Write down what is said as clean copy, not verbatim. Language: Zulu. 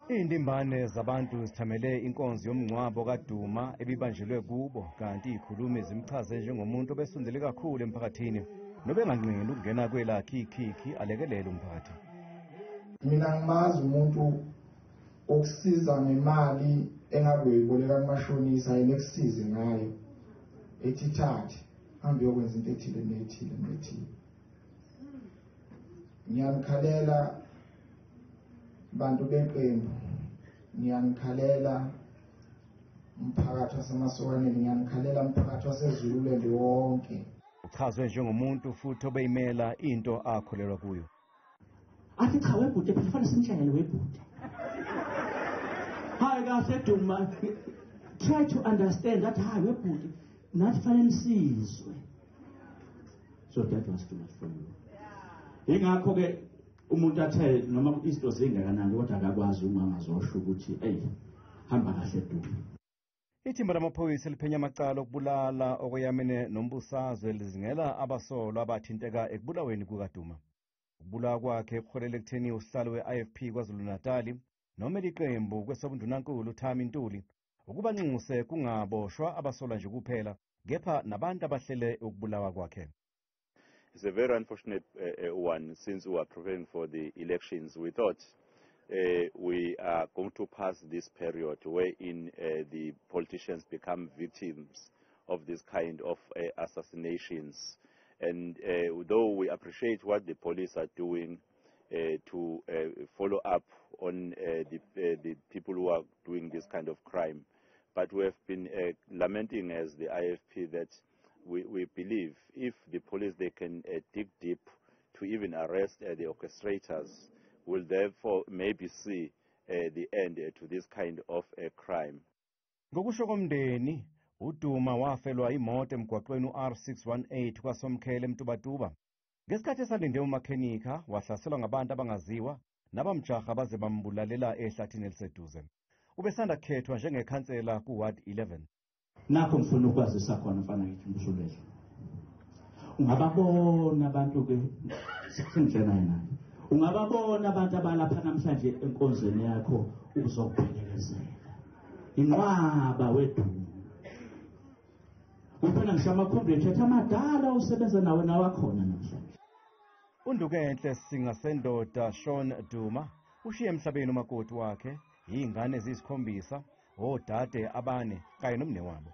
Iindimbane zabantu zithamele inkonzo yomngcwabo kaDuma ebibanjelwe kubo kanti ikhulumi zimchaze njengomuntu obesondele kakhulu emphakathini nobenganqeni ukungena kwelakhe ikhikhi alekelele umphakathi. Mina ngimazi umuntu okusiza ngemali engabe uyiboleka kumashonisa ayinekusize ngayo ethi thathe hambe yokwenza into ethile nethile nethile. Ngiyanikhalela bantu beqembu, ngiyanikhalela umphakathi wasemaSokaneni, ngiyanikhalela umphakathi waseZululand wonke. Uchazwe njengomuntu futhi obeyimela into akholelwa kuyo. Athi cha webhuti kufanele simshayele webhuti. Hayi kahle Duma, try to understand that hayi webhuti nathi fanele sizwe. So that was too much for you. Ingakho ke umuntu athe noma izinto zingakanani kodwa akakwazi umama zosho ukuthi hey hamba kahle Duma. Ithimba lamaphoyisa liphenya amacala okubulala okweyamene nombusazwe lizingela abasolwa abathinteka ekubulaweni kukaDuma. Ukubulawa kwakhe kuholele ekutheni usihlalo we-IFP KwaZulu Natal noma iqembu kwesobundunankulu uThami Ntuli ukubanxuse kungaboshwa abasolwa nje kuphela kepha nabantu abahlele ukubulawa kwakhe. It's a very unfortunate one. Since we are preparing for the elections, we thought we are going to pass this period wherein the politicians become victims of this kind of assassinations. And though we appreciate what the police are doing to follow up on the people who are doing this kind of crime, but we have been lamenting as the IFP that we believe if the police they can dig deep to even arrest the orchestrators, will therefore maybe see the end to this kind of crime. Ngokusho komndeni, uDuma wafelwa imoto emgwaqeni uR618 kwaSomkhele eMtubatuba. Ngesikhathi esalinde umakhenika wahlaselwa ngabantu abangaziwa nabamjaha baze bambulalela ehlathini eliseduze. Ubesanda kukhethwa njengekhansela kuWard 11. Nakho ngifuna ukwazisa khona mfana ngithi Mbusulelo. Ungababona abantu ke singena yena. Ungababona abantu abalapha namhlanje enkonzweni yakho ukuzokuphelelezela. Inqwaba weDuma. Uphela ngishama comrade amadala usebenza nawe nawakhona namhlanje. uNdukenhle singasendoda Sean Duma ushiye emhlabeni umakoti wakhe, izingane eziyisikhombisa, odade abane kanye nomne wabo.